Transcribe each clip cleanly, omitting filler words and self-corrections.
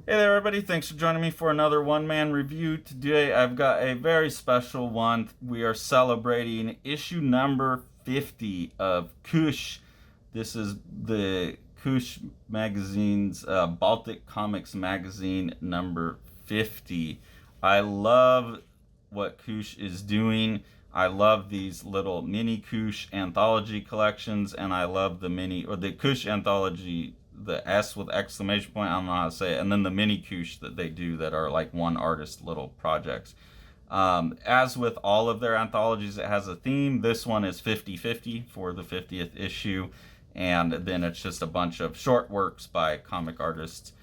Hey there, everybody. Thanks for joining me for another one-man review. Today, I've got a very special one. We are celebrating issue number 50 of Kush. This is the Kush magazine's Baltic Comics magazine number 50. I love what Kush is doing. I love these little mini Kush anthology collections, and I love the Kush anthology, the S with exclamation point, I don't know how to say it, and then the mini Kush that they do that are like one artist little projects. As with all of their anthologies, it has a theme. This one is 50-50 for the 50th issue, and then it's just a bunch of short works by comic artists,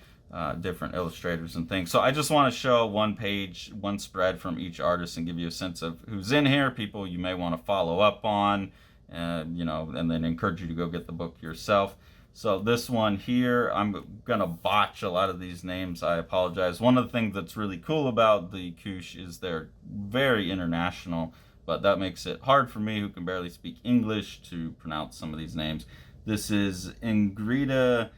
different illustrators and things. So I just want to show one page, one spread from each artist and give you a sense of who's in here, people you may want to follow up on, and then encourage you to go get the book yourself. So this one here, I'm going to botch a lot of these names. I apologize. One of the things that's really cool about the Kush is they're very international, but that makes it hard for me, who can barely speak English, to pronounce some of these names. This is Ingrīda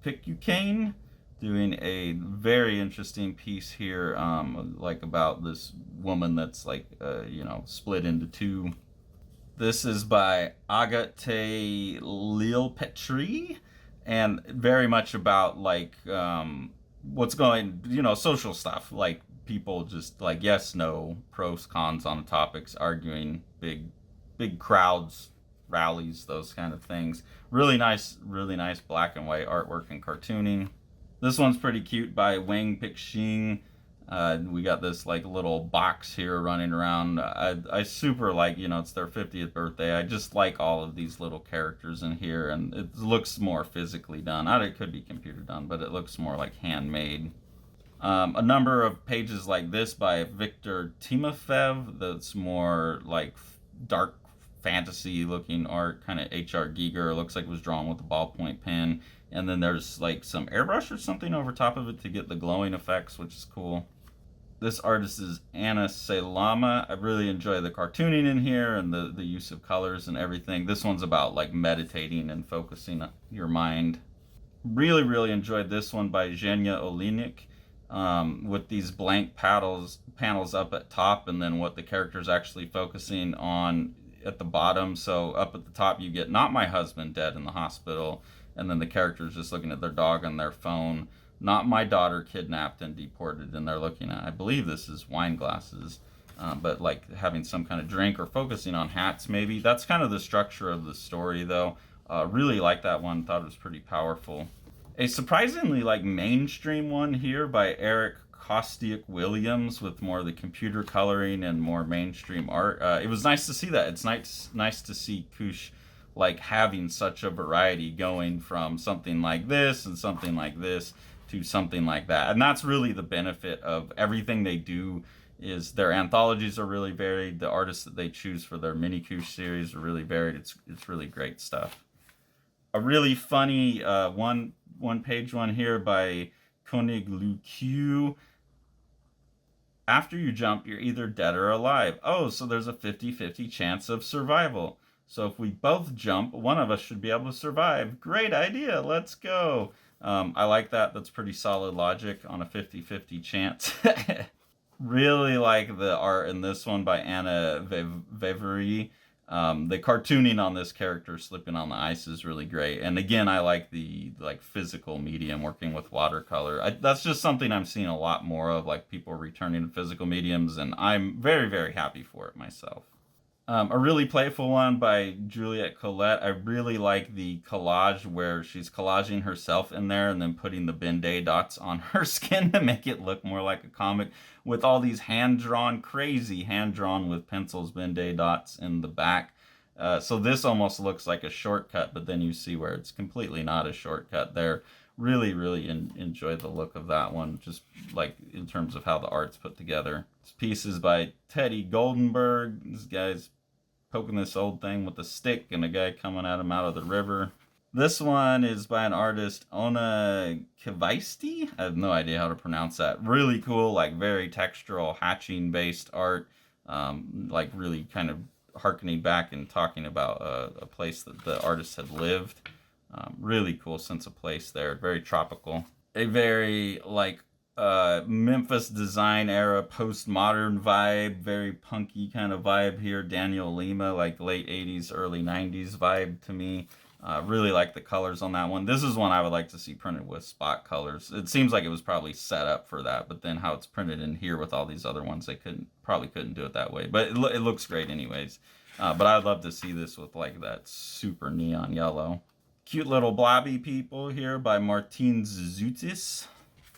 Pičukāne doing a very interesting piece here, like about this woman that's like, split into two. This is by Agate Lielpētere, and very much about like what's going, social stuff, like people just like yes, no, pros, cons on topics, arguing, big crowds, rallies, those kind of things. Really nice black and white artwork and cartooning. This one's pretty cute, by Weng Pixin. We got this like little box here running around. I super like, it's their 50th birthday. I just like all of these little characters in here, and it looks more physically done. It could be computer done, but it looks more like handmade. A number of pages like this by Viktor Timofeev, that's more like dark fantasy looking art, kind of H.R. Giger. It looks like it was drawn with a ballpoint pen. And then there's like some airbrush or something over top of it to get the glowing effects, which is cool. This artist is Sailamaa. I really enjoy the cartooning in here and the use of colors and everything. This one's about like meditating and focusing your mind. Really enjoyed this one by Zhenya Oliinyk, with these blank panels up at top, and then what the character's actually focusing on at the bottom. So up at the top you get "Not my husband dead in the hospital," and then the character's just looking at their dog on their phone. "Not my daughter kidnapped and deported," and they're looking at, I believe this is wine glasses, but like having some kind of drink, or focusing on hats maybe. That's kind of the structure of the story though. Really like that one, thought it was pretty powerful. A surprisingly like mainstream one here by Eric Kostiuk Williams, with more of the computer coloring and more mainstream art. It was nice to see that. It's nice to see Kush like having such a variety, going from something like this and something like this to something like that. And that's really the benefit of everything they do, is their anthologies are really varied. The artists that they choose for their mini Kush series are really varied. It's really great stuff. A really funny one page one here by König Lü. "After you jump, you're either dead or alive. Oh, so there's a 50-50 chance of survival. So if we both jump, one of us should be able to survive. Great idea, let's go." I like that. That's pretty solid logic on a 50-50 chance. Really like the art in this one by Ona Kvašytė. The cartooning on this character slipping on the ice is really great. And again, I like the physical medium, working with watercolor. That's just something I'm seeing a lot more of, like people returning to physical mediums, and I'm very happy for it myself. A really playful one by Juliette Collet. I really like the collage where she's collaging herself in there and then putting the Ben-Day dots on her skin to make it look more like a comic, with all these crazy hand-drawn with pencils Ben-Day dots in the back. So this almost looks like a shortcut, but then you see where it's completely not a shortcut there. Really enjoyed the look of that one, just like in terms of how the art's put together. This piece is by Teddy Goldenberg. This guy's poking this old thing with a stick, and a guy coming at him out of the river. This one is by an artist, Ona Kvašytė. I have no idea how to pronounce that. Really cool, like very textural, hatching-based art. Like really kind of harkening back and talking about a place that the artist had lived. Really cool sense of place there. Very tropical. a very like Memphis design era postmodern vibe, very punky kind of vibe here. Daniel Lima, like late 80s, early 90s vibe to me. Really like the colors on that one. This is one I would like to see printed with spot colors. It seems like it was probably set up for that, but then how it's printed in here with all these other ones, they probably couldn't do it that way. But it looks great anyways. But I'd love to see this with like that super neon yellow. Cute little blobby people here by Mārtiņš Zutis.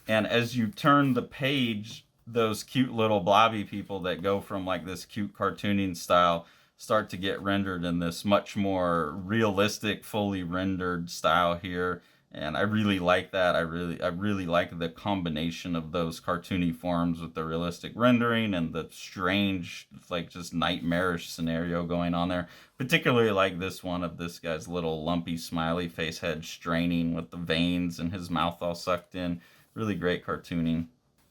And as you turn the page, those cute little blobby people that go from like this cute cartooning style start to get rendered in this much more realistic, fully rendered style here. And I really like that. I really like the combination of those cartoony forms with the realistic rendering and the strange, like just nightmarish scenario going on there. Particularly like this one of this guy's little lumpy smiley face head straining with the veins and his mouth all sucked in. Really great cartooning.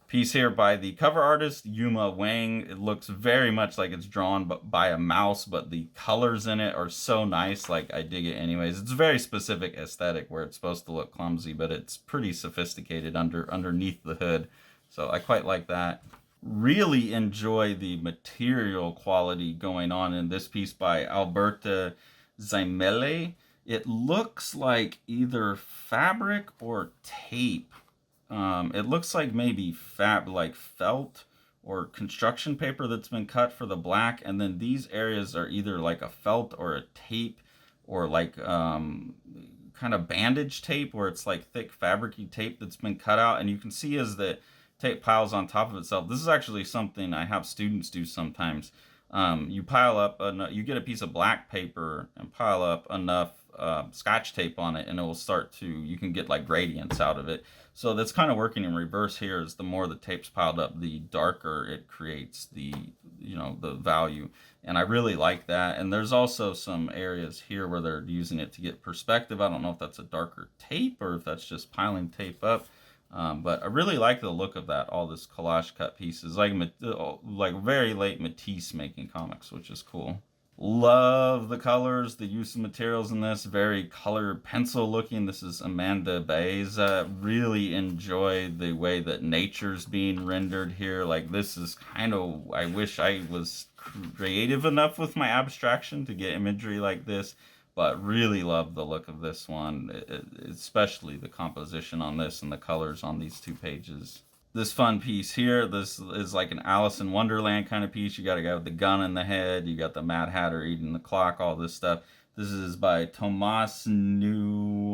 Piece here by the cover artist, Yuma Wang. It looks very much like it's drawn by a mouse, but the colors in it are so nice. Like, I dig it anyways. It's a very specific aesthetic where it's supposed to look clumsy, but it's pretty sophisticated underneath the hood. So I quite like that. Really enjoy the material quality going on in this piece by Alberta Ziemele. It looks like either fabric or tape. It looks like maybe like felt or construction paper that's been cut for the black, and then these areas are either like a felt or a tape or like kind of bandage tape where it's like thick fabricy tape that's been cut out, and you can see as the tape piles on top of itself. This is actually something I have students do sometimes. You pile up, you get a piece of black paper and pile up enough Scotch tape on it, and it will start to, you can get like gradients out of it. So that's kind of working in reverse here. Is the more the tape's piled up, the darker it creates the, the value. And I really like that. And there's also some areas here where they're using it to get perspective. I don't know if that's a darker tape or if that's just piling tape up. But I really like the look of that, all this collage cut pieces, like very late Matisse making comics, which is cool. Love the colors, the use of materials in this, very colored pencil looking. This is Amanda Baeza. Really enjoy the way that nature's being rendered here. Like, this is kind of, I wish I was creative enough with my abstraction to get imagery like this, but really love the look of this one, especially the composition on this and the colors on these two pages. This fun piece here, this is like an Alice in Wonderland kind of piece. You got a guy with the gun in the head, you got the Mad Hatter eating the clock, all this stuff. This is by Tomasz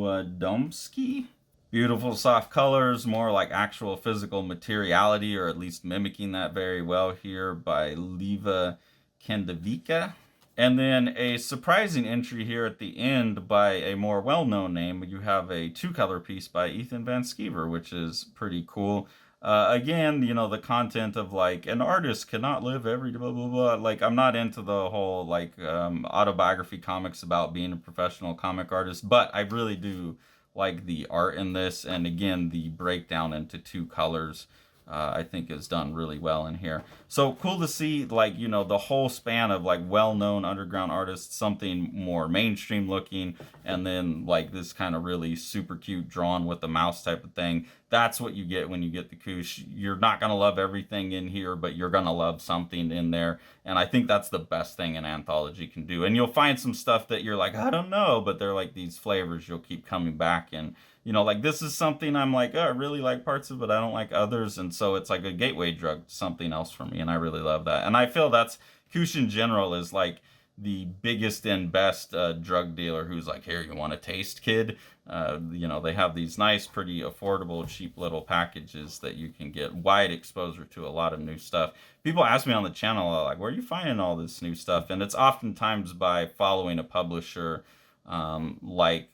Niewiadomski. Beautiful soft colors, more like actual physical materiality, or at least mimicking that very well here, by Līva Kandevica. And then a surprising entry here at the end by a more well-known name. You have a two-color piece by Ethan Van Sciver, which is pretty cool. Again, the content of like an artist cannot live every blah blah blah. Like, I'm not into the whole like autobiography comics about being a professional comic artist, but I really do like the art in this, and again the breakdown into two colors I think is done really well in here. So cool to see, like, the whole span of like well-known underground artists, something more mainstream looking, and then like this kind of really super cute drawn with the mouse type of thing. That's what you get when you get the Koosh. You're not going to love everything in here, but you're going to love something in there. And I think that's the best thing an anthology can do. And you'll find some stuff that you're like, I don't know, but they're like these flavors you'll keep coming back. And, like this is something I'm like, oh, I really like parts of it, I don't like others. And so it's like a gateway drug to something else for me. And I really love that. And I feel that's, Koosh in general is like the biggest and best drug dealer who's like, here, you want a taste, kid? They have these nice, pretty affordable, cheap little packages that you can get wide exposure to a lot of new stuff. People ask me on the channel, like, where are you finding all this new stuff? And it's oftentimes by following a publisher, like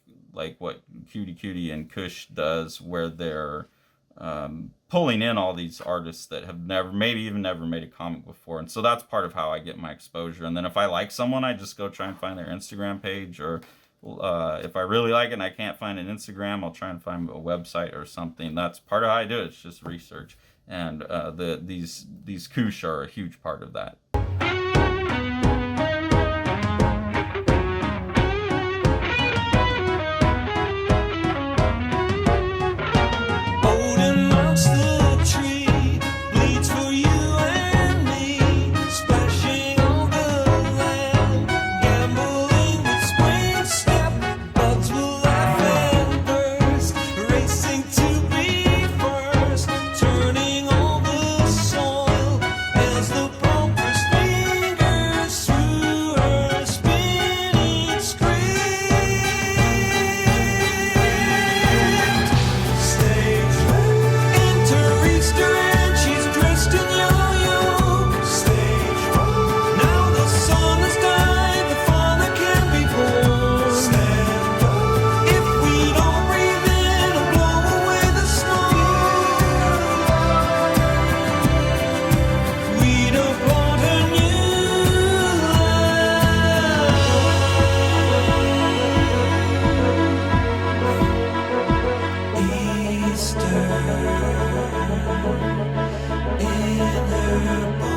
what Cutie and Kush does, where they're pulling in all these artists that have never made a comic before. And so that's part of how I get my exposure. And then if I like someone, I just go try and find their Instagram page, or if I really like it and I can't find an Instagram, I'll try and find a website or something. That's part of how I do it. It's just research. And these Koosh are a huge part of that. Alberta.